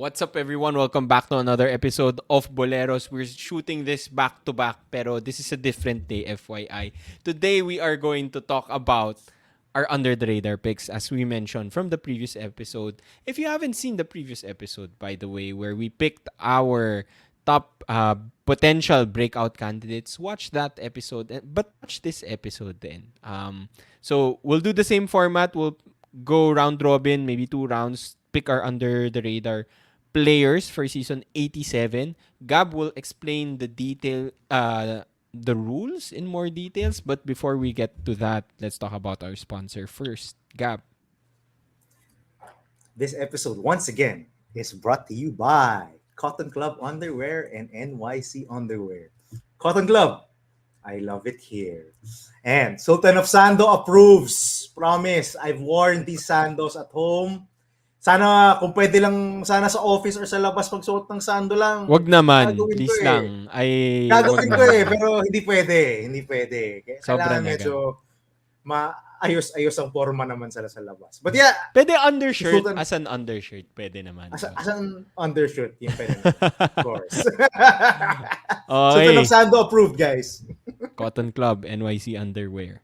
What's up, everyone? Welcome back to another episode of Boleros. We're shooting this back to back, pero this is a different day, FYI. Today, we are going to talk about our under the radar picks, as we mentioned from the previous episode. If you haven't seen the previous episode, by the way, where we picked our top potential breakout candidates, watch that episode, but watch this episode then. So we'll do the same format. We'll go round robin, maybe 2 rounds, pick our under the radar players for season 87. Gab will explain the rules in more details, but before we get to that, let's talk about our sponsor first. Gab. This episode, once again, is brought to you by Cotton Club Underwear and NYC Underwear. Cotton Club, I love it here. And Sultan of Sando approves. Promise, I've worn these sandos at home. Sana kung pwede lang, sana sa office or sa labas magsuot ng sando lang. Wag naman, Gagawin please ko eh. lang. Gagawin wag ko naman. pero hindi pwede. Hindi pwede. Sobra Kailangan na, medyo maayos-ayos ang forma naman sa labas. But yeah, Pwede undershirt, Sultan- as an undershirt. Pwede naman. as an undershirt, yung pwede naman. Of course. Okay. Sultan of Sando approved, guys. Cotton Club, NYC Underwear.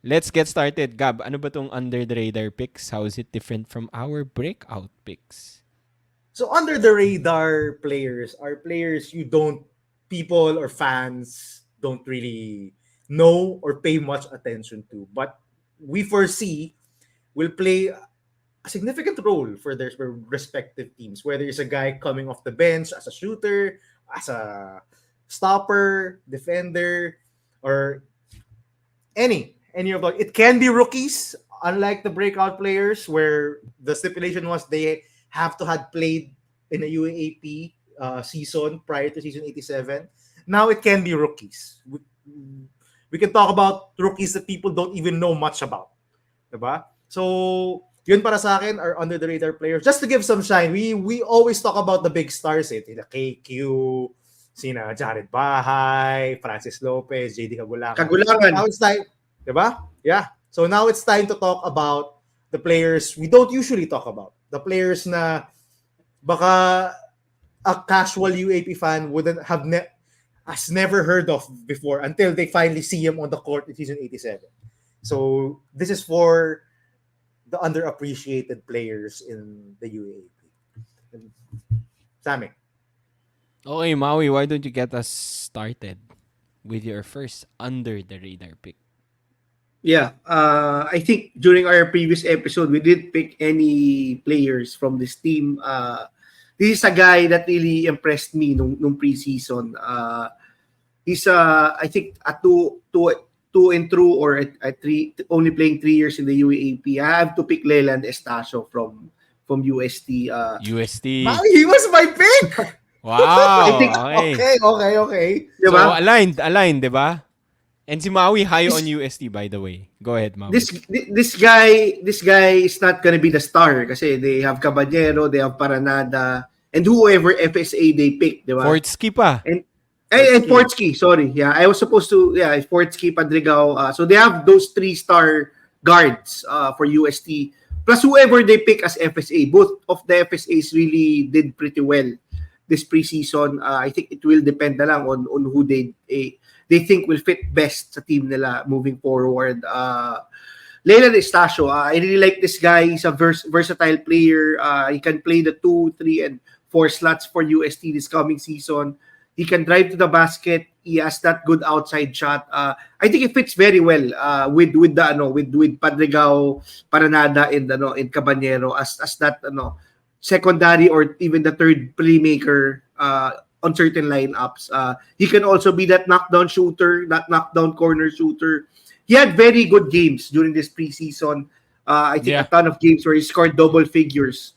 Let's get started. Gab, ano ba tong under the radar picks? How is it different from our breakout picks? So under the radar players are players people or fans don't really know or pay much attention to, but we foresee will play a significant role for their respective teams, whether it's a guy coming off the bench as a shooter, as a stopper, defender, or any of them. It can be rookies, unlike the breakout players where the stipulation was they have to have played in a UAAP season prior to season 87. Now it can be rookies. We can talk about rookies that people don't even know much about. Diba? So, yun para sa akin are under the radar players. Just to give some shine, we always talk about the big stars, the KQ, sina Jared Bahay, Francis Lopez, JD Kagulangan. Now it's time, diba? Yeah. So now it's time to talk about the players we don't usually talk about. The players na baka a casual UAP fan has never heard of before until they finally see him on the court in season 87. So this is for the underappreciated players in the UAAP. Sammy. Okay, Maui, why don't you get us started with your first under the radar pick? Yeah, I think during our previous episode, we didn't pick any players from this team. This is a guy that really impressed me nung preseason. He's I think a two and through or a three, only playing 3 years in the UAAP. I have to pick Leland Estacio from UST. UST. He was my pick. Wow. I think- Okay. So, Diba? aligned, di ba? And si Maui high on UST, by the way. Go ahead, Maui. This guy is not gonna be the star kasi they have Caballero, they have Paranada, and whoever FSA they pick, di ba? Fortsky pa. And Fortsky, sorry. Yeah, I was supposed to, Fortsky, Padrigao. So they have those 3-star guards for UST. Plus whoever they pick as FSA. Both of the FSAs really did pretty well this preseason. I think it will depend na lang on who they think will fit best sa team nila moving forward. Leland Estacio, I really like this guy. He's a versatile player. He can play the 2, 3, and 4 slots for UST this coming season. He can drive to the basket. He has that good outside shot. I think it fits very well with Padrigao, Paranada, and Caballero as that secondary or even the third playmaker on certain lineups. He can also be that knockdown shooter, that knockdown corner shooter. He had very good games during this preseason. I think a ton of games where he scored double figures.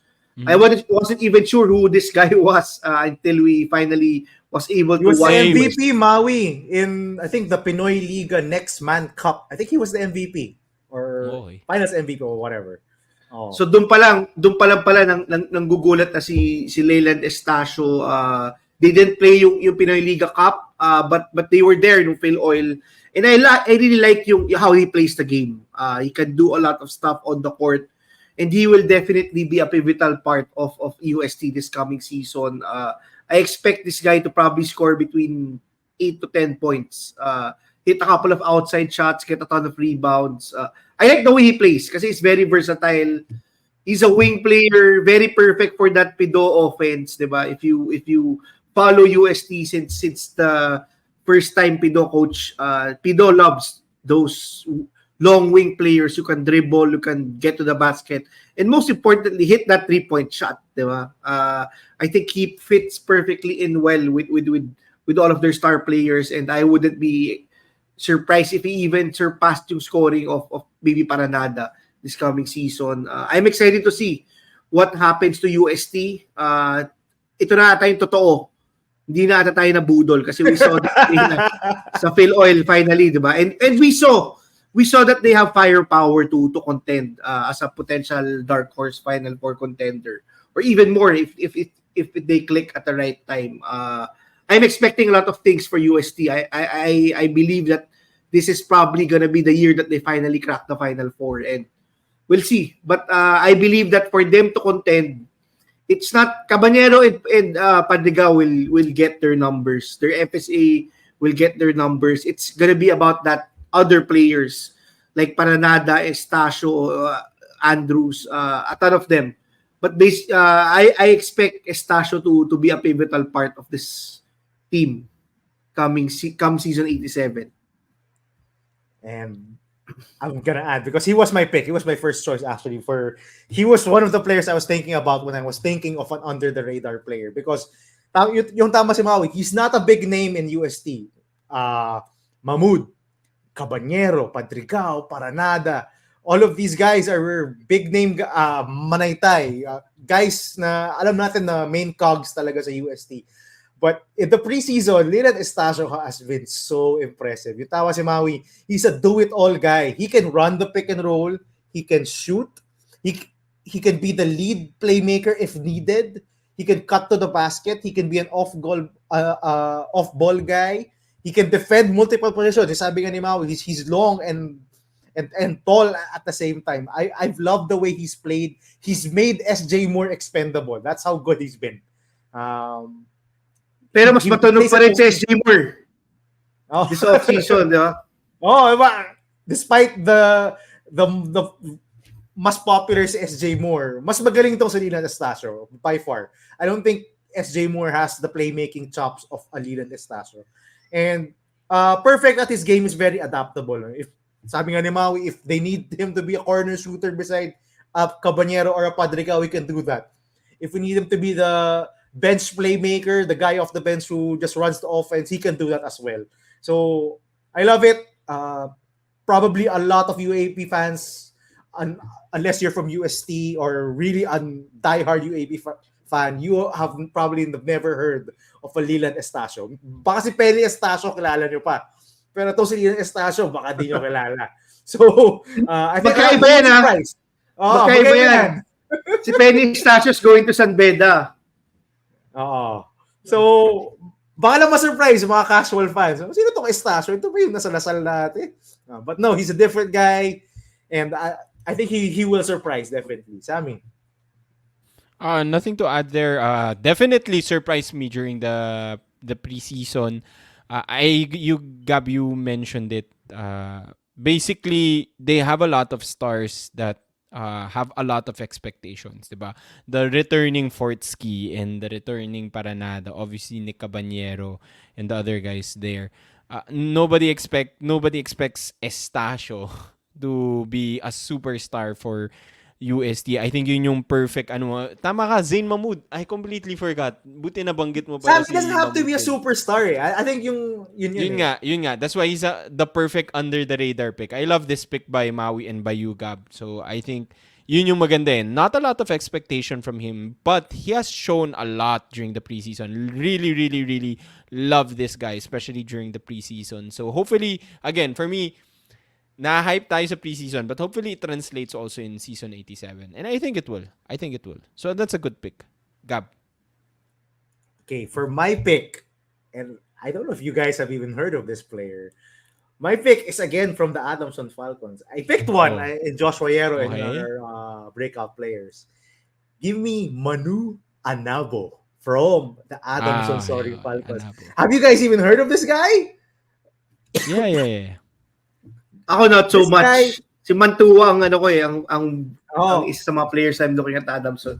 I wasn't even sure who this guy was until we finally was able to He was watch. the MVP, Maui, in, I think, the Pinoy Liga Next Man Cup. I think he was the MVP or Finals MVP or whatever. Oh. So doon pa lang pala nang gugulat na si Leland Estacio. They didn't play yung Pinoy Liga Cup, but they were there nung Phil Oil. And I really like how he plays the game. He can do a lot of stuff on the court. and he will definitely be a pivotal part of UST this coming season. I expect this guy to probably score between 8 to 10 points. Hit a couple of outside shots, get a ton of rebounds. I like the way he plays kasi he's very versatile. He's a wing player, very perfect for that Pido offense, 'di ba? If you follow UST since the first time Pido coach, Pido loves those long wing players who can dribble, who can get to the basket, and most importantly, hit that 3-point shot, 'di ba? I think he fits perfectly in well with all of their star players, and I wouldn't be surprised if he even surpassed yung scoring of Baby Paranada this coming season. I'm excited to see what happens to UST. Ito na ata yung totoo. Hindi na ata tayo na budol kasi we saw that sa Phil Oil finally, di ba? And we saw that they have firepower to contend as a potential dark horse Final Four contender, or even more if they click at the right time. I'm expecting a lot of things for UST. I believe that this is probably gonna be the year that they finally crack the Final Four, and we'll see. But I believe that for them to contend, it's not Cabanero and Padriga will get their numbers. Their FSA will get their numbers. It's gonna be about that other players like Paranada, Estacio, Andrews, a ton of them. But I expect Estacio to be a pivotal part of this team come season 87. And I'm gonna add, because he was my pick. He was my first choice actually. He was one of the players I was thinking about when I was thinking of an under the radar player, because yung tama si Maui, he's not a big name in UST. Mahmoud, Cabanero, Padrigao, Paranada, all of these guys are big name Manaytay, guys na alam natin na main cogs talaga sa UST. But in the preseason, Leland Estacio has been so impressive. Yung tawa si Maui, he's a do-it-all guy. He can run the pick and roll. He can shoot. He can be the lead playmaker if needed. He can cut to the basket. He can be an off-ball guy. He can defend multiple positions. Sabi nga ni Maui, he's long and tall at the same time. I've loved the way he's played. He's made SJ Moore expendable. That's how good he's been. Pero mas matunog pa rin si SJ Moore. This off-season, di ba? Despite the mas popular si SJ Moore, mas magaling itong si Leland Estacio by far. I don't think SJ Moore has the playmaking chops of a Leland Estacio. And perfect at his game is very adaptable. Sabi nga ni Maui, if they need him to be a corner shooter beside a Cabanero or a Padrica, we can do that. If we need him to be the bench playmaker, the guy off the bench who just runs the offense, he can do that as well. So I love it. Probably a lot of UAP fans, unless you're from UST or really a diehard UAP fan, you have probably never heard of a Leland Estacio. Baka si Penny Estacio kilala nyo pa. Pero ito si Leland Estacio, baka di nyo kilala. So, I think magkaiba yan, ha? Magkaiba yan. Si Penny Estacio is going to San Beda. Oo. So, baka lang ma-surprise mga casual fans. Sino itong Estacio? Ito ba yung nasa Lasal natin? But no, he's a different guy. And I think he will surprise, definitely. Sammy? Nothing to add there. Definitely surprised me during the preseason. Gab, you mentioned it. Basically, they have a lot of stars that have a lot of expectations, diba? The returning Fortski and the returning Paranada, obviously Nick Cabanero and the other guys there. Nobody expects Estacio to be a superstar for UST. I think yun yung perfect tama ka, Zayn Mahmood. I completely forgot. Buti nabanggit mo pa. Sam, he doesn't have to be a superstar eh. I think yun nga. That's why he's the perfect under the radar pick. I love this pick by Maui and by you, Gab. So I think yun yung maganda eh. Not a lot of expectation from him, but he has shown a lot during the preseason. Really, really, really love this guy, especially during the preseason. So hopefully, again, for me, na-hype tayo sa preseason, but hopefully it translates also in season 87. And I think it will. So that's a good pick. Gab. Okay, for my pick, and I don't know if you guys have even heard of this player, My pick is again from the Adamson Falcons. I picked one Oh, in Josh Wayero in okay. our breakout players. Give me Manu Anabo from the Adamson Sorry Yeah, Falcons. Anabo. Have you guys even heard of this guy? Yeah, yeah, yeah. Ako not so This guy, much. Si Mantua ang ano ko eh, ang oh, isa sa mga players I'm looking at Adamson.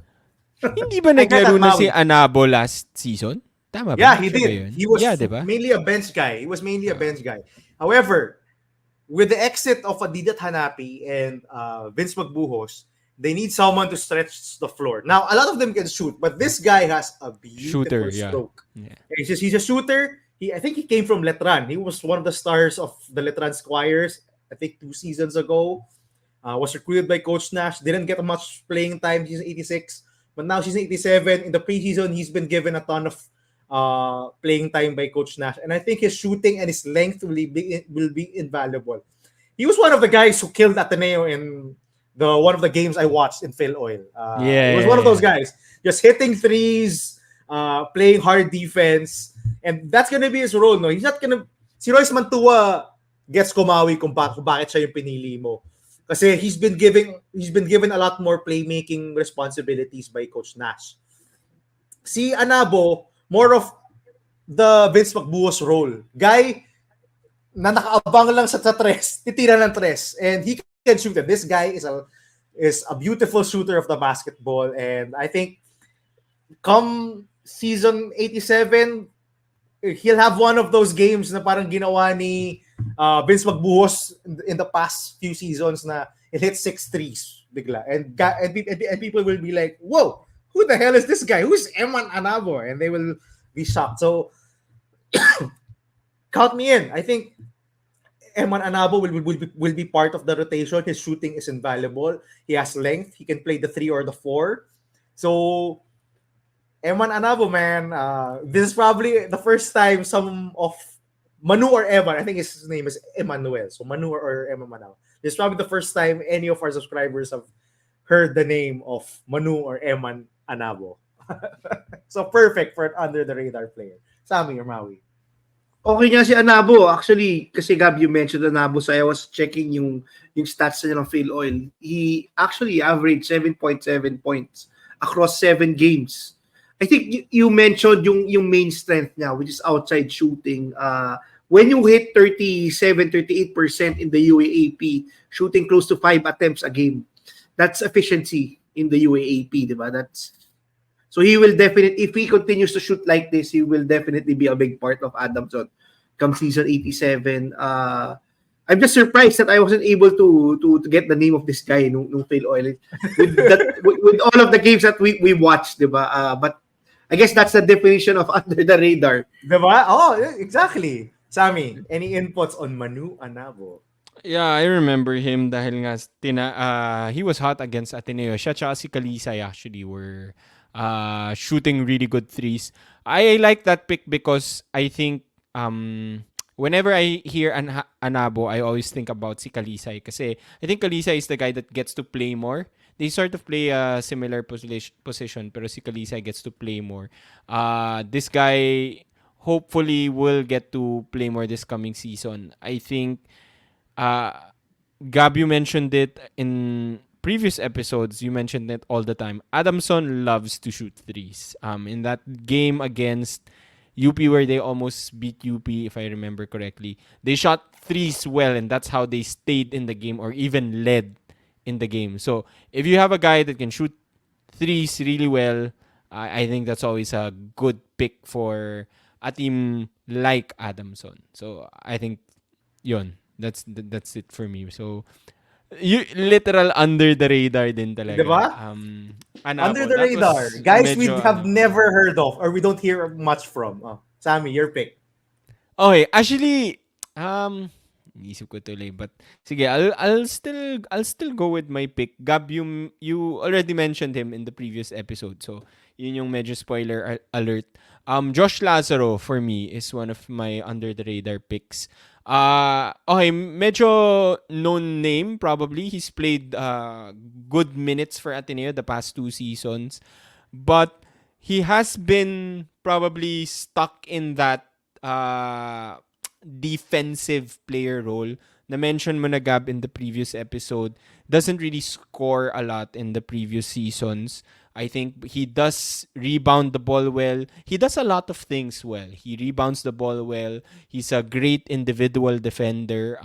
Hindi ba I get naglaro that, na si Maui. Anabo last season? Tama Yeah, ba? he Siya ba did. yun? He was Yeah, di ba? mainly a bench guy. He was mainly a Ah, bench guy. However, with the exit of Adidat Hanapi and Vince Magbuhos, they need someone to stretch the floor. Now, a lot of them can shoot, but this guy has a shooter, beautiful yeah. stroke. Yeah. He's a shooter. I think he came from Letran. He was one of the stars of the Letran Squires, I think 2 seasons ago. Was recruited by Coach Nash. Didn't get much playing time season 86, but now season 87. In the preseason, he's been given a ton of playing time by Coach Nash, and I think his shooting and his length will be invaluable. He was one of the guys who killed Ateneo in the one of the games I watched in Phil Oil. He Yeah, was yeah, one of those yeah. guys, just hitting threes, playing hard defense, and that's gonna be his role. No, he's not gonna. Si Royce Mantua gets kumawi kung bakit siya yung pinili mo. Kasi he's been given a lot more playmaking responsibilities by Coach Nash. Si Anabo, more of the Vince McBuo's role. Guy na nakaabang lang sa tres, titira ng tres, and he can shoot it. This guy is a beautiful shooter of the basketball, and I think come season 87, he'll have one of those games na parang ginawa ni Vince Magbuhos in the past few seasons na he'll hit 6 threes bigla. And people will be like, whoa, who the hell is this guy? Who's Eman Anabo? And they will be shocked. So count me in. I think Eman Anabo will be part of the rotation. His shooting is invaluable. He has length. He can play the 3 or the 4. So Eman Anabo, man, this is probably the first time some of Manu or Eman, I think his name is Emmanuel. So Manu or Eman Manao. This is probably the first time any of our subscribers have heard the name of Manu or Eman Anabo. So perfect for an under the radar player. Sammy or Maui. Okay nga si Anabo. Actually, kasi Gab, you mentioned Anabo, so I was checking yung stats niya ng Phil Oil. He actually averaged 7.7 points across 7 games. I think you mentioned yung main strength niya, which is outside shooting. When you hit 38% in the UAAP, shooting close to 5 attempts a game, that's efficiency in the UAAP, di ba? So he will definitely, if he continues to shoot like this, he will definitely be a big part of Adamson come season 87. I'm just surprised that I wasn't able to get the name of this guy nung Phil Oil with all of the games that we watched, di ba? But I guess that's the definition of under the radar. Diba? Oh, exactly. Sammy, any inputs on Manu Anabo? Yeah, I remember him dahil nga he was hot against Ateneo. Siya tsaka si Kalisay actually were shooting really good threes. I like that pick because I think whenever I hear Anabo, I always think about si Kalisay kasi I think Kalisay is the guy that gets to play more. They sort of play a similar position pero si Kalisay gets to play more. This guy hopefully will get to play more this coming season. I think uh, Gab, you mentioned it in previous episodes. You mentioned it all the time. Adamson loves to shoot threes. In that game against UP where they almost beat UP, if I remember correctly, they shot threes well, and that's how they stayed in the game or even led in the game. So if you have a guy that can shoot threes really well, I think that's always a good pick for a team like Adamson. So I think yun. That's it for me. So you literal under the radar din talaga. Diba? Under Anabo, the that radar. was Guys we medyo have never heard of or we don't hear much from. Oh, Sammy, your pick. Okay, actually iisip ko tuloy but sige, I'll still go with my pick. Gab, you already mentioned him in the previous episode. So, yun yung medyo spoiler alert. Josh Lazaro for me is one of my under the radar picks. Okay, medyo known name probably. He's played good minutes for Ateneo the past 2 seasons. But he has been probably stuck in that defensive player role. Na-mention mo na Gab in the previous episode, doesn't really score a lot in the previous seasons. I think he does rebound the ball well. He does a lot of things well. He rebounds the ball well. He's a great individual defender.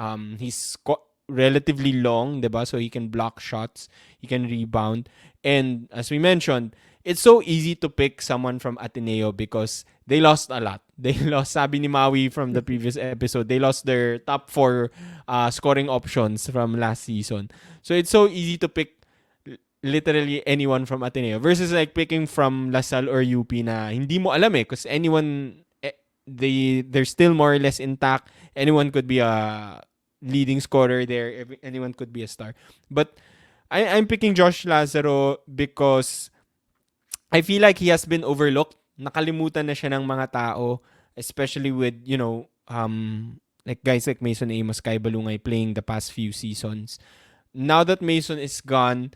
Relatively long, diba? So he can block shots. He can rebound. And as we mentioned, it's so easy to pick someone from Ateneo because they lost a lot. They lost, sabi ni Maui from the previous episode, they lost their top 4 scoring options from last season. So it's so easy to pick literally anyone from Ateneo versus like picking from Lasal or UP na hindi mo alam because anyone, they're still more or less intact. Anyone could be a leading scorer there. Anyone could be a star. But I'm picking Josh Lazaro because I feel like he has been overlooked. Nakalimutan na siya ng mga tao, especially with, like guys like Mason Amos, Kai Balungay playing the past few seasons. Now that Mason is gone,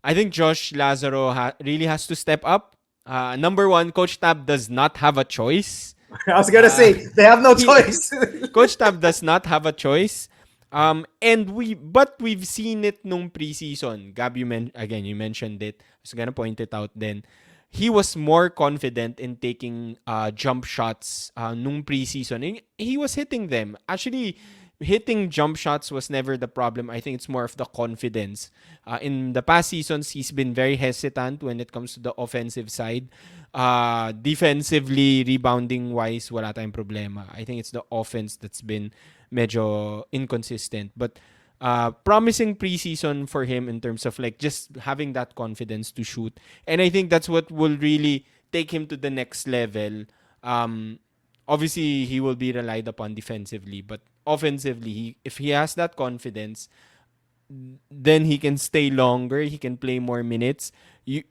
I think Josh Lazaro really has to step up. Number one, Coach Tab does not have a choice. I was gonna say they have no choice. Coach Tab does not have a choice. But we've seen it nung preseason. Gab, you mentioned it. I was gonna point it out then. He was more confident in taking jump shots nung preseason. And he was hitting them. Actually, hitting jump shots was never the problem. I think it's more of the confidence. In the past seasons, he's been very hesitant when it comes to the offensive side. Defensively, rebounding-wise, wala tayong problema. I think it's the offense that's been medyo inconsistent. But promising preseason for him in terms of like just having that confidence to shoot. And I think that's what will really take him to the next level. Obviously, he will be relied upon defensively, but offensively, if he has that confidence, then he can stay longer. He can play more minutes.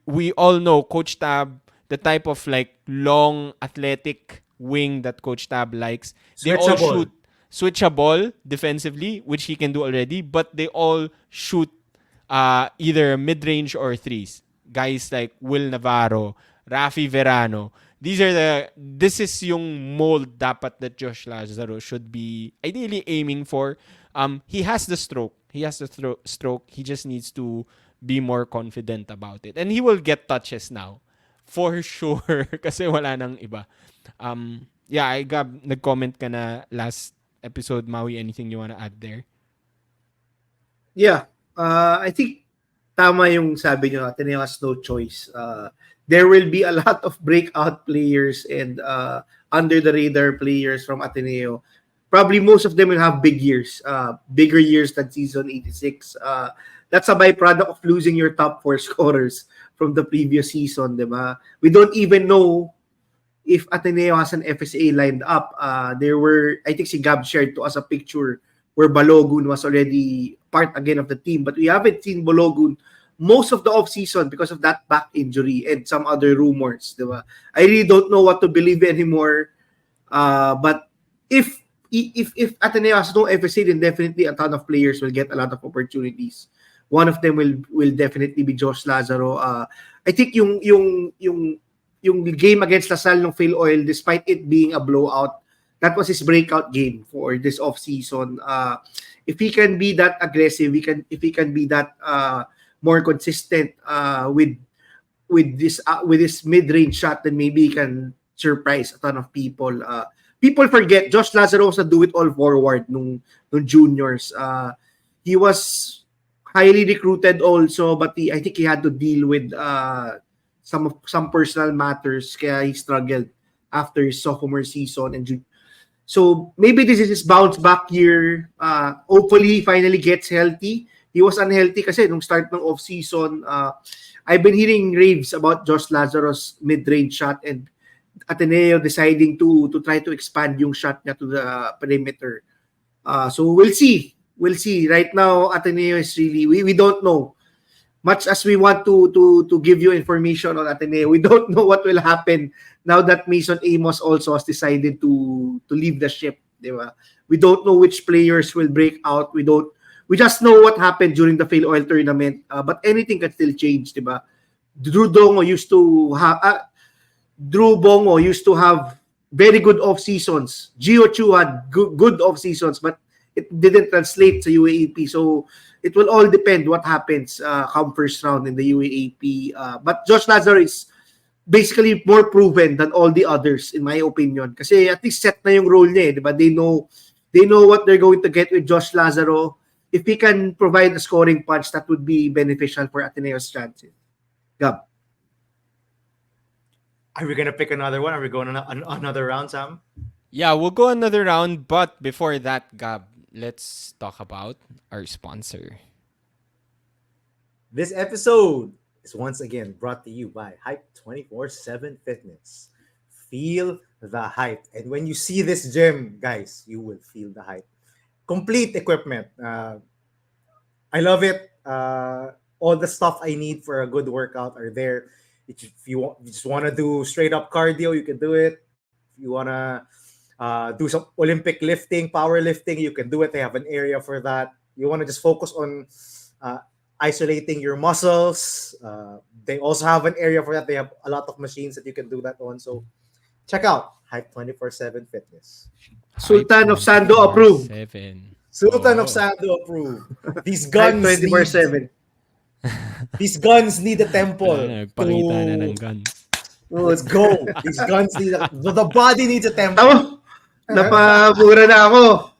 We all know Coach Tab, the type of like long athletic wing that Coach Tab likes. They all shoot switchable defensively, which he can do already, but they all shoot either mid-range or threes. Guys like Will Navarro, Rafi Verano. This is yung mold dapat that Josh Lazaro should be ideally aiming for. He has the stroke. Stroke. He just needs to be more confident about it. And he will get touches now. For sure. Kasi wala nang iba. I got nag-comment ka na last episode, Maui. Anything you wanna add there? Yeah. I think tama yung sabi nyo, Ateneo has no choice. There will be a lot of breakout players and under the radar players from Ateneo. Probably most of them will have big years, bigger years than season 86. That's a byproduct of losing your top 4 scorers from the previous season, diba? We don't even know if Ateneo has an FSA lined up. I think si Gab shared to us a picture where Balogun was already part again of the team, but we haven't seen Balogun most of the offseason because of that back injury and some other rumors, diba? I really don't know what to believe anymore. But if Ateneo has no FSA, then definitely a ton of players will get a lot of opportunities. One of them will definitely be Josh Lazaro. I think yung game against Lasal ng Phil Oil, despite it being a blowout, that was his breakout game for this offseason. If he can be that aggressive, if he can be that more consistent with this mid-range shot, then maybe he can surprise a ton of people. People forget Josh Lazaro was a do-it-all forward nung juniors. He was highly recruited also, but I think he had to deal with some personal matters, kaya he struggled after his sophomore season. And so maybe this is his bounce back year. Hopefully, he finally gets healthy. He was unhealthy kasi nung start ng off-season. I've been hearing raves about Josh Lazaro's mid-range shot and Ateneo deciding to try to expand yung shot niya to the perimeter. So we'll see. Right now, Ateneo is really, we don't know. Much as we want to give you information on Ateneo, we don't know what will happen now that Mason Amos also has decided to leave the ship. Diba? We don't know which players will break out. We just know what happened during the Fail Oil tournament. But anything can still change, diba? Drew Bongo used to have very good off seasons. Gio Chu had good off seasons, but it didn't translate to UAAP. So it will all depend what happens come first round in the UAAP. But Josh Lazaro is basically more proven than all the others in my opinion. Kasi at least set na yung role niya, di ba? They know what they're going to get with Josh Lazaro. If he can provide a scoring punch, that would be beneficial for Ateneo's chances. Gab. Are we gonna pick another one? Are we going on another round, Sam? Yeah, we'll go another round, but before that, Gab, let's talk about our sponsor. This episode is once again brought to you by Hype 24/7 Fitness. Feel the hype. And when you see this gym, guys, you will feel the hype. Complete equipment. I love it. All the stuff I need for a good workout are there. If you just want to do straight up cardio, you can do it. If you want to do some Olympic lifting, power lifting, you can do it. They have an area for that. You want to just focus on isolating your muscles. They also have an area for that. They have a lot of machines that you can do that on. So check out Hype 24/7 Fitness. Sultan of Sando approved. 7. Sultan of Sando approved. These guns 24/7. These guns need a temple. Nagpakita na ng guns. Let's go. These guns need the body needs a temple. Tama? Napamura na ako.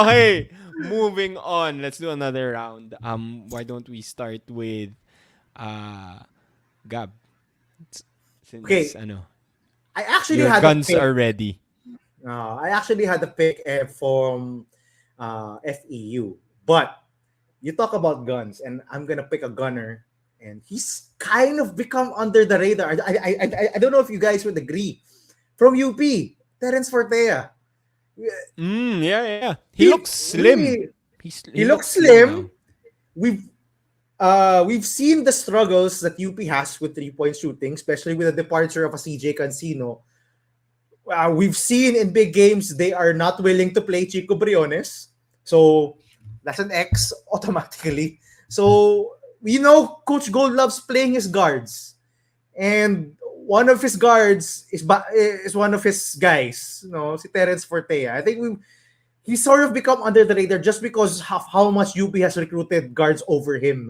Okay, moving on. Let's do another round. Why don't we start with Gab? Since, Okay. I actually your had guns a pick. are ready. I actually had a pick from FEU, but you talk about guns, and I'm gonna pick a gunner, and he's kind of become under the radar. I don't know if you guys would agree. From UP, Terence Fortea. Yeah. He looks slim. He looks slim. We've seen the struggles that UP has with 3-point shooting, especially with the departure of a CJ Cancino. We've seen in big games they are not willing to play Chico Briones, so that's an X automatically. So Coach Gold loves playing his guards, and one of his guards is one of his guys. Si Terence Fortea. I think he's sort of become under the radar just because of how much UP has recruited guards over him,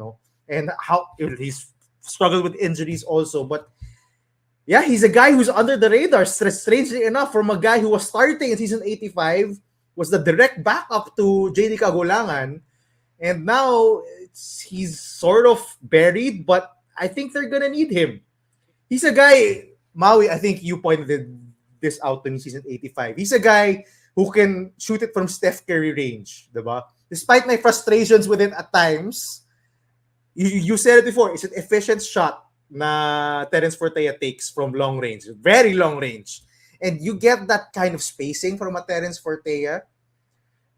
and how he's struggled with injuries also. But yeah, he's a guy who's under the radar. Strangely enough, from a guy who was starting in season 85, was the direct backup to JD Kagulangan, and now he's sort of buried. But I think they're gonna need him. He's a guy, Maui. I think you pointed this out to me season 85. He's a guy who can shoot it from Steph Curry range, diba? Despite my frustrations with it at times, you said it before, it's an efficient shot na Terence Fortea takes from long range, very long range. And you get that kind of spacing from a Terence Fortea,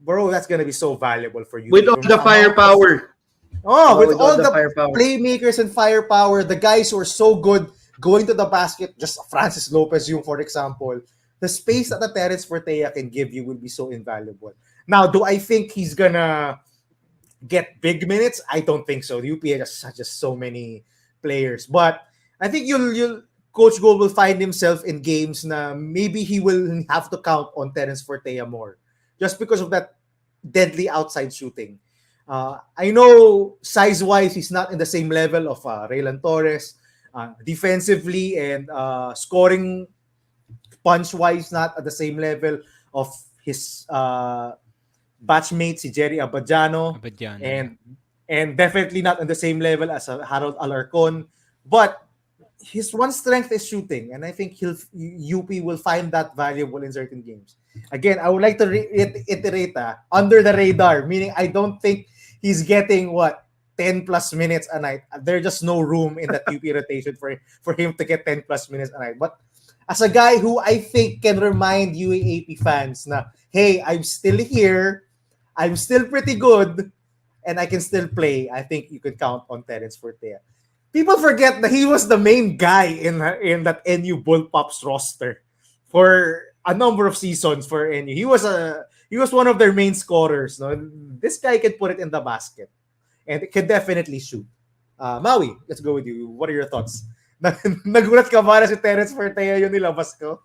bro, that's gonna be so valuable for you. With all the firepower. With all the firepower. playmakers and firepower, the guys who are so good going to the basket, just Francis Lopez, for example, the space that the Terence Fortea can give you will be so invaluable. Now, do I think he's gonna get big minutes? I don't think so. The UP has just so many players, but I think you'll Coach Gold will find himself in games na maybe he will have to count on Terence Fortea more, just because of that deadly outside shooting. I know size-wise he's not in the same level of Raylan Torres. Defensively and scoring punch-wise, not at the same level of his batchmate, si Jerry Abadjano. And definitely not on the same level as Harold Alarcon. But his one strength is shooting, and I think UP will find that valuable in certain games. Again, I would like to reiterate under the radar, meaning I don't think he's getting 10 plus minutes a night. There's just no room in that UP rotation for him to get 10 plus minutes a night. But as a guy who I think can remind UAAP fans na, hey, I'm still here, I'm still pretty good, and I can still play, I think you can count on Terence Fortea. People forget that he was the main guy in that NU Bullpups roster for a number of seasons for NU. He was one of their main scorers. No? This guy can put it in the basket and it can definitely shoot. Maui, let's go with you. What are your thoughts Nagulat ka ba na si Terence Fertea yung nilabas ko?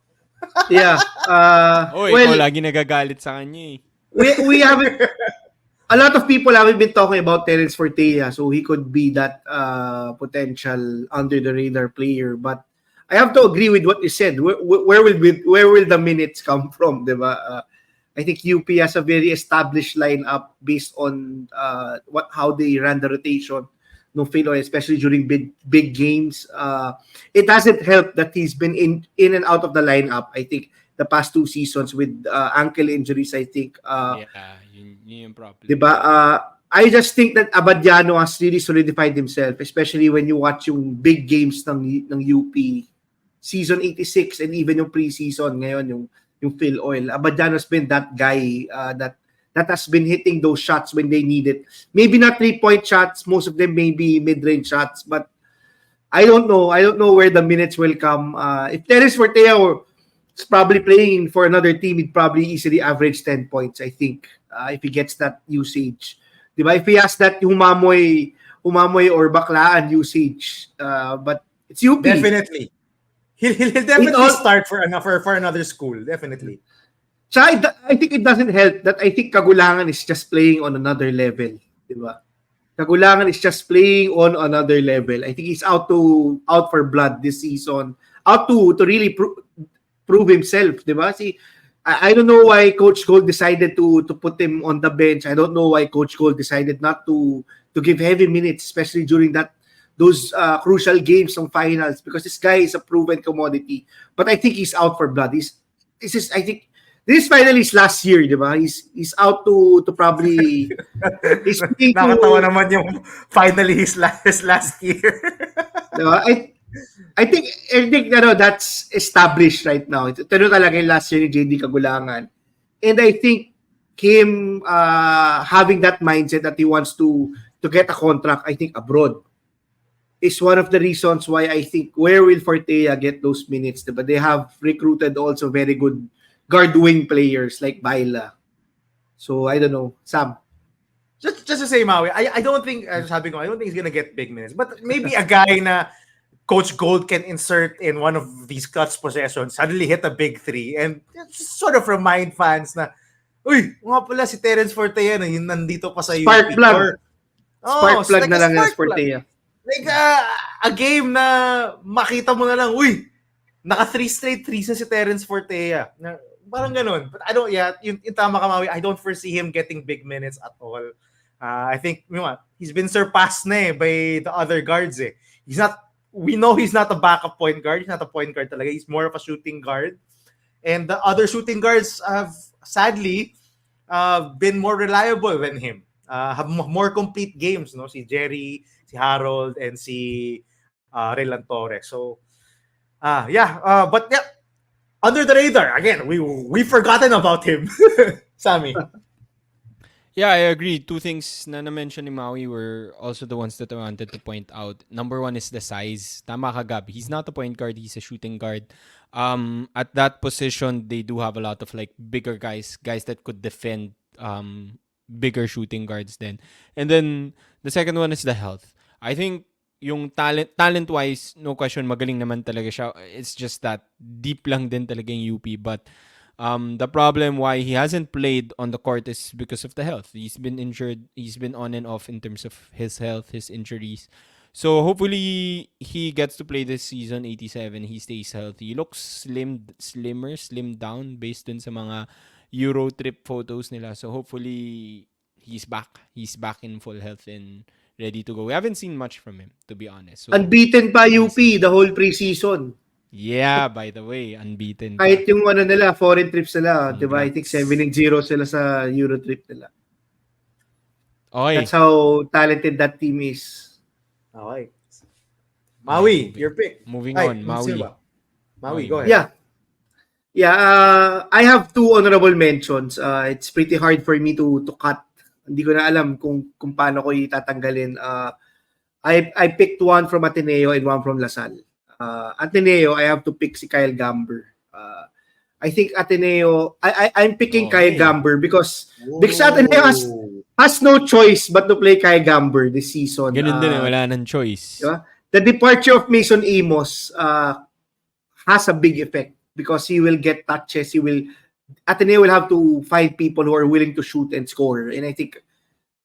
Yeah. Ikaw Well, lagi nagagalit sa kanya eh. we haven't. A lot of people haven't been talking about Terence Fortea, so he could be that potential under the radar player. But I have to agree with what you said. Where will the minutes come from, diba? I think UP has a very established lineup based on how they ran the rotation. No Philo, especially during big games. It hasn't helped that he's been in and out of the lineup. I think the past 2 seasons with ankle injuries. I think. Yun yung problem. Diba? I just think that Abadiano has really solidified himself, especially when you watch yung big games ng UP season 86 and even yung preseason ngayon yung Phil Oil. Abadiano has been that guy that has been hitting those shots when they need it. Maybe not 3-point shots, most of them may be mid-range shots, but I don't know. I don't know where the minutes will come. If Terence Fortea is probably playing for another team, he'd probably easily average 10 points, I think, if he gets that usage. Diba? If he has that humamoy or baklaan usage, but it's UP. Definitely. He'll definitely start for another school. Definitely. I think it doesn't help that I think Kagulangan is just playing on another level. Diba? Kagulangan is just playing on another level. I think he's out for blood this season. Out to really prove himself. Diba? See, I don't know why Coach Gold decided to put him on the bench. I don't know why Coach Gold decided not to give heavy minutes, especially during those crucial games ng finals, because this guy is a proven commodity. But I think he's out for blood. I think this finally is last year, di ba? He's out to probably Nakatawa naman yung finally his last year. Diba? I think that's established right now. Ito talaga yung last year ni JD Kagulangan. And I think him having that mindset that he wants to get a contract, I think abroad, is one of the reasons why I think where will Fortea get those minutes? Diba? They have recruited also very good guard wing players like Baila. So I don't know, Sam. Just to say, Maui, I don't think, sabi ko, I don't think he's gonna get big minutes. But maybe a guy na Coach Gold can insert in one of these clutch possessions, suddenly hit a big three, and just sort of remind fans na, uy, nga pala si Terence Fortea na yun nandito pa sa Spark UP. plug. Or, Spark plug like na lang spark yung Fortea. Like a game na makita mo na lang, uy, naka 3 straight threes na si Terence Fortea. Na, parang ganun. But I don't, yung tama ka, Maui, I don't foresee him getting big minutes at all. I think, he's been surpassed na by the other guards eh. We know he's not a backup point guard. He's not a point guard talaga. He's more of a shooting guard. And the other shooting guards have, sadly, been more reliable than him. Have more complete games, no? Si Jerry, si Harold, and si Relan Torres. So, but yeah, under the radar. Again, we've forgotten about him. Sammy. Yeah, I agree. Two things na na-mention ni Maui were also the ones that I wanted to point out. Number one is the size. Tama ka, Gab. He's not a point guard. He's a shooting guard. At that position, they do have a lot of like bigger guys that could defend bigger shooting guards then. And then the second one is the health. I think yung talent-wise, no question, magaling naman talaga siya. It's just that deep lang din talaga yung UP. But the problem why he hasn't played on the court is because of the health. He's been injured. He's been on and off in terms of his health, his injuries. So hopefully he gets to play this season 87. He stays healthy. He looks slimmed down based dun sa mga Euro trip photos nila. So hopefully he's back. He's back in full health and ready to go. We haven't seen much from him, to be honest. So, unbeaten pa UP the whole preseason. Yeah, by the way, unbeaten. Kahit yung nila, foreign trips nila, diba? I think 7-0 sila sa Euro trip nila. Okay. That's how talented that team is. Okay. Maui, your pick. Moving on, Maui. Maui, go ahead. Yeah. I have 2 honorable mentions. It's pretty hard for me to cut. Hindi ko na alam kung paano ko itatanggalin. I picked one from Ateneo and one from Lasal. Ateneo, I have to pick si Kyle Gamber. I think Ateneo, I'm picking Kyle Gamber because Ateneo has no choice but to play Kyle Gamber this season. Ganun din, wala nang choice. Diba? the departure of Mason Amos has a big effect because he will get touches. Ateneo will have to find people who are willing to shoot and score, and I think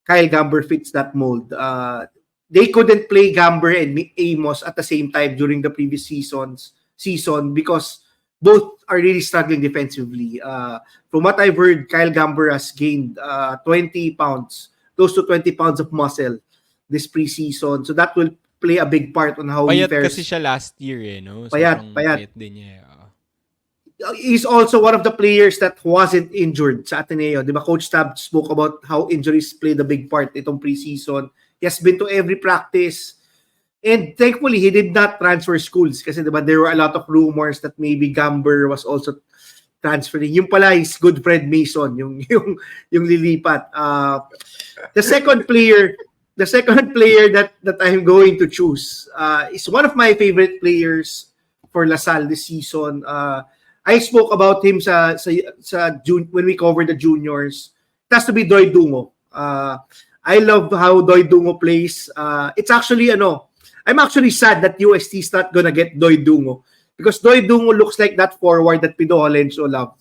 Kyle Gamber fits that mold. They couldn't play Gamber and Amos at the same time during the previous season because both are really struggling defensively. From what I've heard, Kyle Gamber has gained 20 pounds, close to 20 pounds of muscle this preseason. So that will play a big part on how he Payat fares. kasi siya last year no? Payat. Payat din niya. He's also one of the players that wasn't injured sa Ateneo. Di ba? Coach Tab spoke about how injuries played a big part itong preseason. He has been to every practice. And thankfully, he did not transfer schools kasi di ba, there were a lot of rumors that maybe Gamber was also transferring. Yung pala is good friend Mason, yung lilipat. The second player that I'm going to choose is one of my favorite players for LaSalle this season. I spoke about him sa when we covered the juniors. It has to be Doy Dungo. I love how Doy Dungo plays. It's actually I'm actually sad that UST is not gonna get Doy Dungo because Doy Dungo looks like that forward that Pido Holencio loved.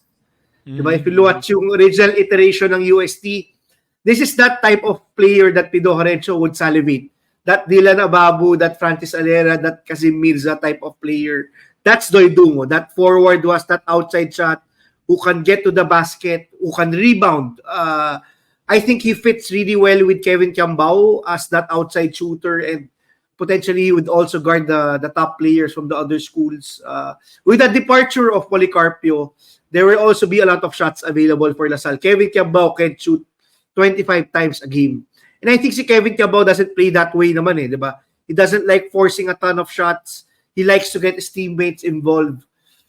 Diba? If you watch yung original iteration ng UST, this is that type of player that Pido Holencio would salivate. That Dylan Ababu, that Francis Alera, that Kazim Mirza type of player. That's Doy Dungo. That forward was that outside shot who can get to the basket, who can rebound. I think he fits really well with Kevin Kiambao as that outside shooter, and potentially he would also guard the top players from the other schools. With the departure of Policarpio, there will also be a lot of shots available for LaSalle. Kevin Kiambao can shoot 25 times a game. And I think si Kevin Kiambao doesn't play that way naman diba? He doesn't like forcing a ton of shots. He likes to get his teammates involved.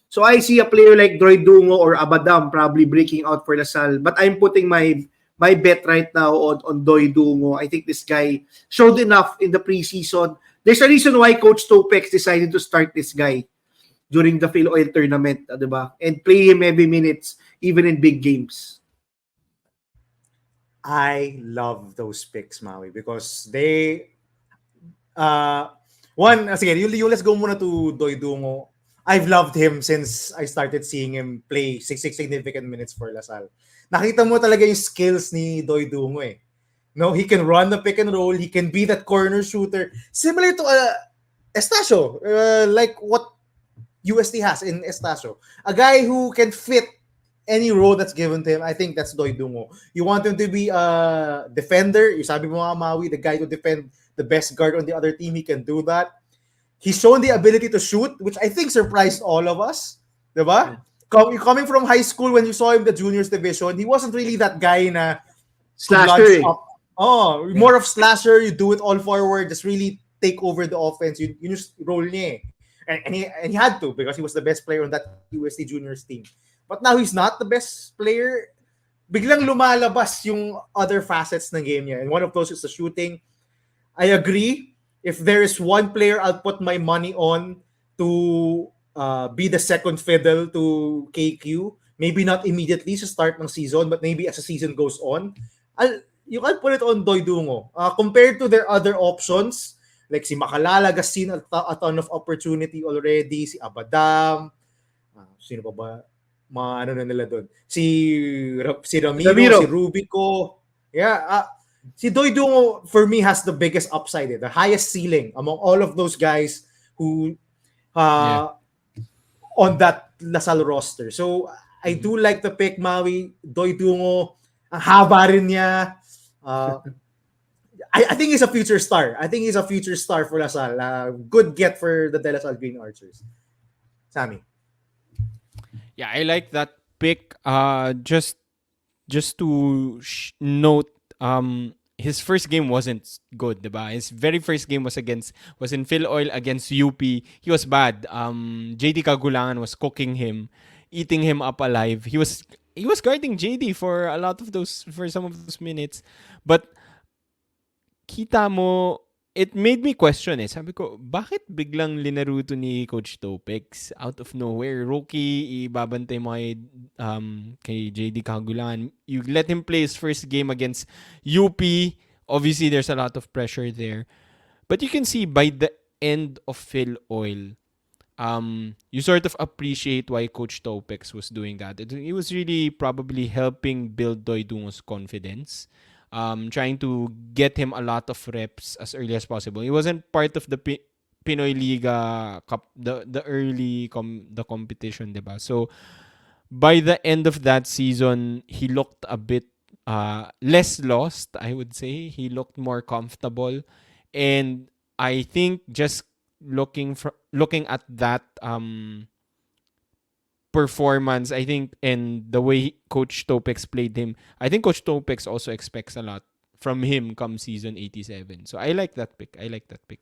So I see a player like Doy Dungo or Abadam probably breaking out for LaSalle. But I'm putting my bet right now on Doy Dungo. I think this guy showed enough in the preseason. There's a reason why Coach Topex decided to start this guy during the Phil Oil tournament, diba? And play him every minute, even in big games. I love those picks, Maui, because they sige, yung let's go muna to Doy Dungo. I've loved him since I started seeing him play significant minutes for LaSalle. Nakita mo talaga yung skills ni Doy Dungo No, he can run the pick and roll. He can be that corner shooter, similar to Estacio, like what UST has in Estacio. A guy who can fit any role that's given to him. I think that's Doy Dungo. You want him to be a defender. You sabi mo nga, Maui, the guy to defend the best guard on the other team. He can do that. He's shown the ability to shoot, which I think surprised all of us. Diba? Coming from high school, when you saw him in the juniors division, he wasn't really that guy na slasher. More of slasher. You do it all forward. Just really take over the offense. You just roll niya. And he had to because he was the best player on that UST juniors team. But now he's not the best player. Biglang lumalabas yung other facets ng game niya. And one of those is the shooting. I agree. If there is one player I'll put my money on to be the second fiddle to KQ, maybe not immediately sa start ng season, but maybe as the season goes on, you can put it on Doy Dungo. Compared to their other options, like si Makalala has seen a ton of opportunity already, si Abadam, sino pa ba? Ano na nila doon? Si Ramiro, si Rubico. Yeah, si Doy Dungo, for me, has the biggest upside, the highest ceiling among all of those guys who on that LaSalle roster. So, I do like the pick, Maui. Doy Dungo, ang haba rin niya. I think he's a future star. I think he's a future star for LaSalle. Good get for the De La Salle Green Archers. Sammy. Yeah, I like that pick. Just to note, his first game wasn't good, diba? His very first game was in Phil Oil against UP. He was bad. JD Kagulangan was cooking him, eating him up alive. He was guarding JD for some of those minutes. But kita mo, it made me question Sabi ko, bakit biglang linaro to ni Coach Topex out of nowhere? Rookie, ibabantay mo kay JD Kagulangan. You let him play his first game against UP. Obviously, there's a lot of pressure there. But you can see by the end of Phil Oil, you sort of appreciate why Coach Topex was doing that. It was really probably helping build Doy Dungo's confidence, trying to get him a lot of reps as early as possible. He wasn't part of the Pinoy Liga Cup, the early the competition, diba? So by the end of that season, he looked a bit less lost, I would say. He looked more comfortable. And I think just looking at that performance, I think, and the way Coach Topex played him, I think Coach Topex also expects a lot from him come season 87. So I like that pick. I like that pick.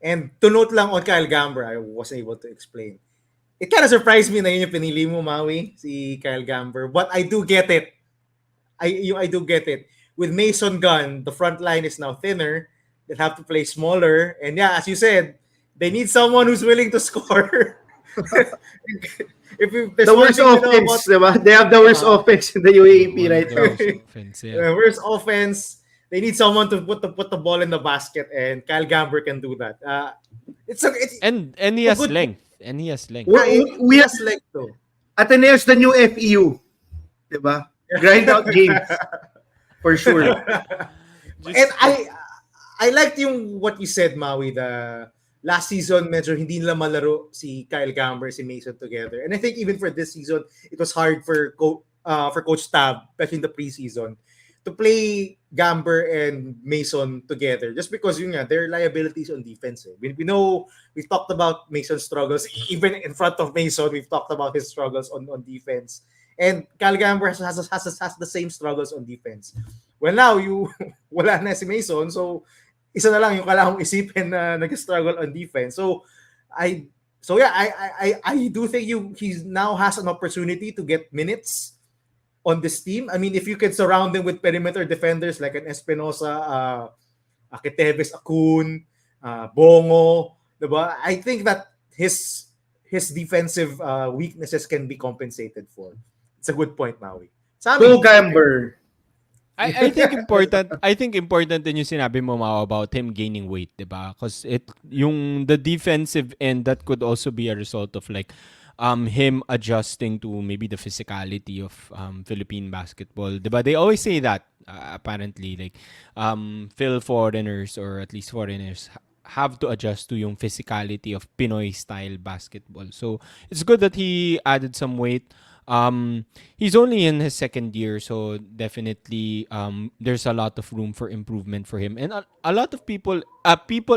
And to note lang on Kyle Gamber, I was able to explain. It kind of surprised me na yun yung pinili mo, Maui, si Kyle Gamber. But I do get it. I do get it. With Mason Gunn, the front line is now thinner. They'll have to play smaller. And yeah, as you said, they need someone who's willing to score. if there's The one worst thing you know offense, about, diba? They have the worst offense in the UAAP right now. Offense, yeah. worst offense, they need someone to put the ball in the basket, and Kyle Gamber can do that. It's And he a has good- length. And he has length. We have like to. Ateneo's the new FEU. Diba? Grind out games. For sure. And I liked yung what you said, Maui, the last season medyo hindi nila malaro si Kyle Gamber, si Mason together. And I think even for this season, it was hard for Coach Tab, especially in the preseason, to play Gamber and Mason together just because yun nga, their liabilities on defense. We know we've talked about Mason's struggles. Even in front of Mason, we've talked about his struggles on defense. And Kyle Gamber has the same struggles on defense. Well, now, wala na si Mason, so isa na lang yung kailangan mong isipin na nag-struggle on defense. So I do think he now has an opportunity to get minutes on this team. I mean, if you could surround him with perimeter defenders like an Espinosa, Akiteves Akun, Bongo, diba? I think that his defensive weaknesses can be compensated for. It's a good point, Maui. Sammy, Go Gamber. I think important din yung sinabi mo Mao about him gaining weight, 'di ba? Because the defensive end, that could also be a result of like him adjusting to maybe the physicality of Philippine basketball. 'Di ba? They always say that apparently like foreigners or at least foreigners have to adjust to yung physicality of Pinoy style basketball. So it's good that he added some weight. He's only in his second year, so definitely there's a lot of room for improvement for him, and a lot of people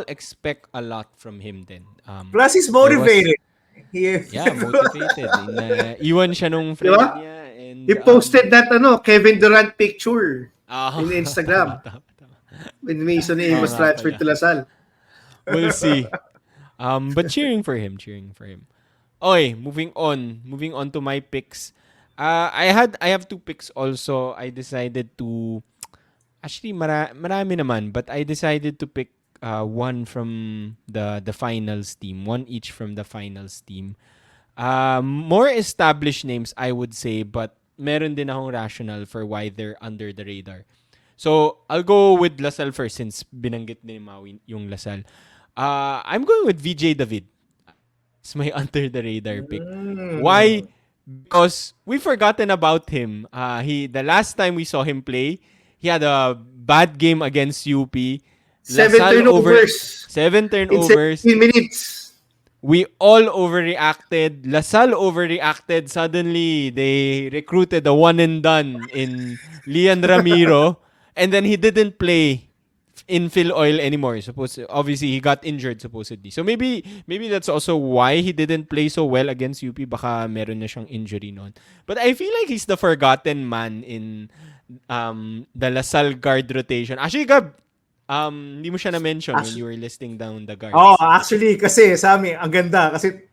expect a lot from him. Then plus he's motivated. Motivated. Iwan siya nung friend Diba? niya, and He posted that Kevin Durant picture in Instagram Tama. when Mason was nga transferred pala. to LaSalle. We'll see. But cheering for him. Okay, moving on to my picks. I have two picks also. I decided to actually marami naman, but I decided to pick one from the finals team, one each from the finals team. More established names, I would say, but meron din akong rationale for why they're under the radar. So, I'll go with LaSalle first since binanggit ni Maui yung LaSalle. I'm going with VJ David. It's my under the radar pick. Why? Because we've forgotten about him. The last time we saw him play, he had a bad game against UP. 7 turnovers. 7 In turnovers. 17 minutes. We all overreacted. LaSalle overreacted. Suddenly, they recruited a one and done in Lian Ramiro. And then he didn't play in Phil Oil anymore. Obviously, he got injured supposedly. So maybe that's also why he didn't play so well against UP. Baka meron na siyang injury noon. But I feel like he's the forgotten man in the LaSalle guard rotation. Actually, Gab, hindi mo siya na-mention when you were listing down the guards. Oh, actually, kasi Sammy, ang ganda. Kasi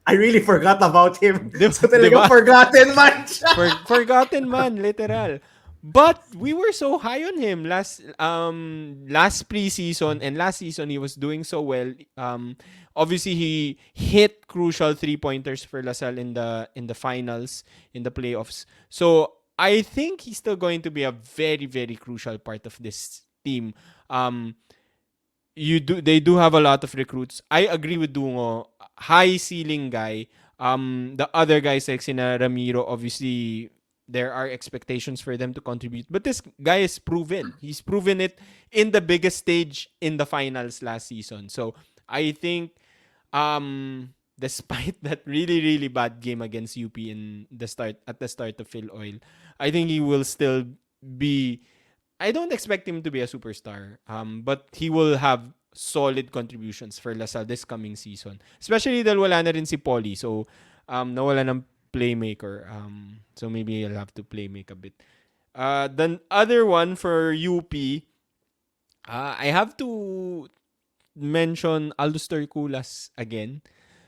I really forgot about him. So talagang forgotten man siya. Forgotten man, literal. But we were so high on him last preseason, and last season he was doing so well. Obviously he hit crucial 3-pointers for LaSalle in the finals, in the playoffs. So I think he's still going to be a very, very crucial part of this team. they do have a lot of recruits. I agree with Dungo. High ceiling guy. The other guys like Sina Ramiro, obviously there are expectations for them to contribute. But this guy is proven. He's proven it in the biggest stage in the finals last season. So I think despite that really, really bad game against UP at the start of Phil Oil, I think he will still be. I don't expect him to be a superstar. But he will have solid contributions for Lasal this coming season. Especially dahil wala na rin si Polly. So, nawala ng playmaker. So maybe he'll have to playmake a bit. The other one for UP, I have to mention Aldous Terculas again.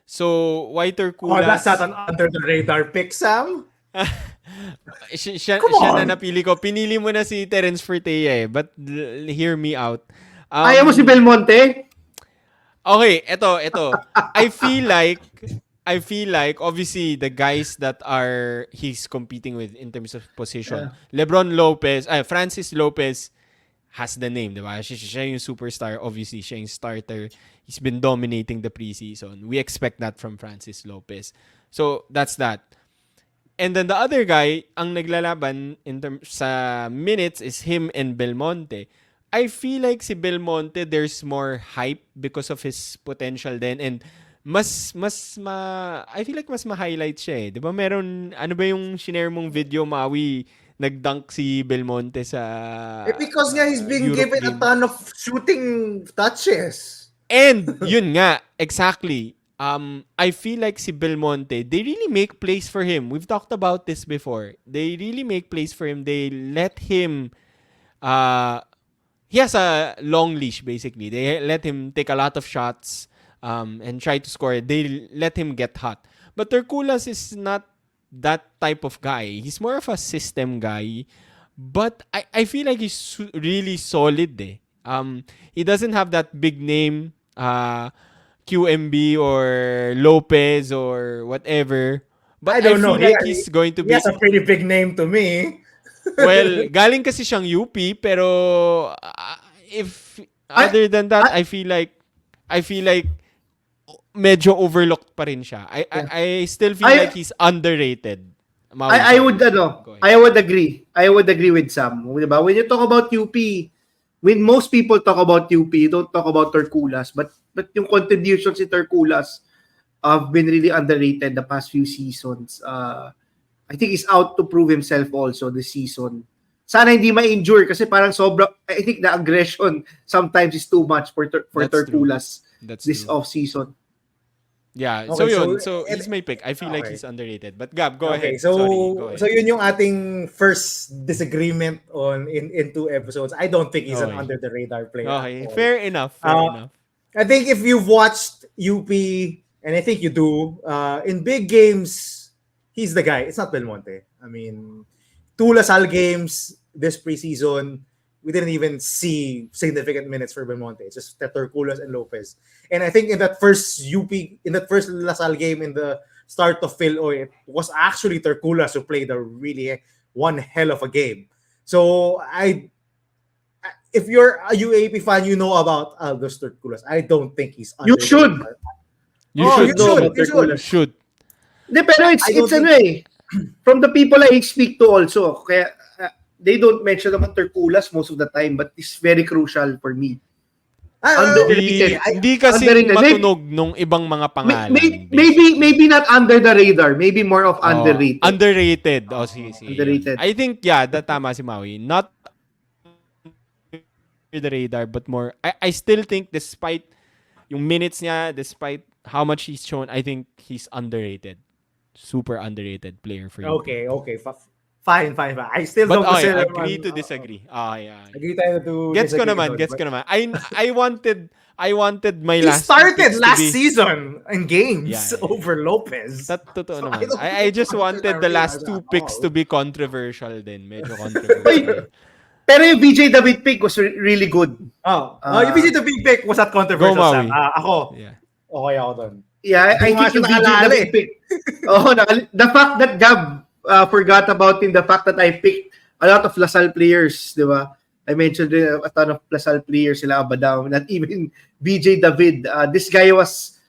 So, why Oh, that's Terculas? not an under the radar pick, Sam. siya Come na on. napili ko. Pinili mo na si Terence Fertea But hear me out. Ayaw mo si Belmonte? Okay, ito. I feel like obviously the guys that are he's competing with in terms of position. Francis Lopez has the name, diba? Siya yung superstar. Obviously, siya yung starter. He's been dominating the preseason. We expect that from Francis Lopez. So, that's that. And then the other guy, ang naglalaban in terms sa minutes is him and Belmonte. I feel like si Belmonte, there's more hype because of his potential then. And I feel like mas ma-highlight siya eh. Di ba meron, ano ba yung shinare mong video, Maui, nag-dunk si Belmonte sa Because yeah, he's being Europe given a game. ton of shooting touches. And yun nga, exactly. I feel like si Belmonte, they really make plays for him. We've talked about this before. They really make plays for him. They let him he has a long leash basically. They let him take a lot of shots and try to score. They let him get hot. But Terculas is not that type of guy. He's more of a system guy. But I feel like he's really solid eh. He doesn't have that big name QMB or Lopez or whatever. But I don't know. feel like he's going to He be has a pretty big name to me. well, galing kasi siyang UP pero if other than that, I feel like medyo overlooked pa rin siya. I still feel like he's underrated. I would agree. I would agree with Sam. Diba? When you talk about UP, when most people talk about UP, you don't talk about Terculas, but yung contributions si Terculas have been really underrated the past few seasons. I think he's out to prove himself also this season. Sana hindi ma-injure kasi parang sobra. I think the aggression sometimes is too much for Terculas this off-season. Yeah, Okay, so he's my pick. I feel like he's underrated. But Gab, go ahead. So, Sorry, go ahead. So yun yung ating first disagreement in 2 episodes. I don't think he's an under the radar player. Okay, fair enough. I think if you've watched UP, and I think you do, in big games, he's the guy. It's not Belmonte. I mean, 2 Lasal games this preseason, we didn't even see significant minutes for Belmonte. It's just Terculas and Lopez. And I think in that first Lasal game in the start of Phil Oy, it was actually Terculas who played a really one hell of a game. So if you're a UAAP fan, you know about Aldous Terculas. I don't think he's under. You should. You should. De, pero it's ano eh. From the people I speak to also, kaya they don't mention naman Terculas most of the time, but it's very crucial for me. Hindi kasi matunog nung ibang mga pangalan. Maybe not under the radar. Maybe more of underrated. Underrated. Sige. Underrated. I think, that tama si Maui. Not under the radar, but more. I still think despite yung minutes niya, despite how much he's shown, I think he's underrated. Super underrated player for you. Okay. Fine. I still don't consider agree to disagree. Agree tayo to Gets ko naman. I wanted my last. He started last season in games over Lopez. Totoo naman. I just wanted the last 2 picks to be controversial din. Medyo controversial. Pero yung BJ David pick was really good. Yung BJ David pick was not controversial. Go, Maui. Ako. Yeah. Okay ako doon. Yeah, I think yung BJ David pick. The fact that Gab forgot about him, the fact that I picked a lot of Lasal players, di ba? I mentioned a ton of Plasal players sila Abadao, not even BJ David. This guy was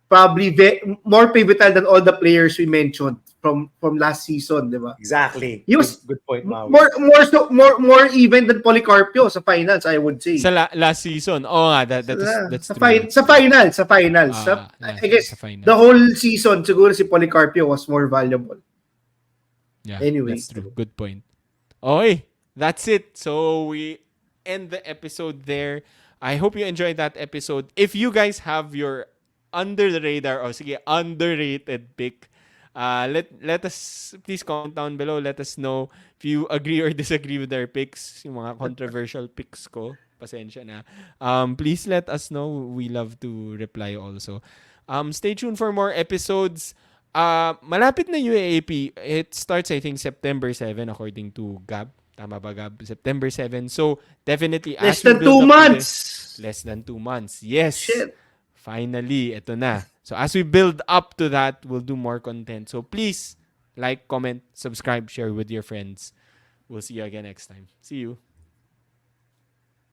probably more pivotal than all the players we mentioned from last season, di ba? Exactly. He was Good point, Maui. more even than Policarpio sa finals, I would say. Sa last season. Oo nga, that's Sa, true. sa finals, sa finals. I guess Sa finals. the whole season siguro si Policarpio was more valuable. Yeah, Anyway. that's true. Good point. Okay, that's it. So we end the episode there. I hope you enjoyed that episode. If you guys have your under the radar or sige, underrated pick, let us please comment down below. Let us know if you agree or disagree with our picks, yung mga controversial picks ko. Pasensya na. Please let us know. We love to reply also. Stay tuned for more episodes. Malapit na UAAP. It starts, I think, September 7 according to Gab. Tama ba, Gab? September 7. So, definitely, Less as we than build 2 up to months. this, less than 2 months. Yes. Shit. Finally, ito na. So, as we build up to that, we'll do more content. So, please, like, comment, subscribe, share with your friends. We'll see you again next time. See you.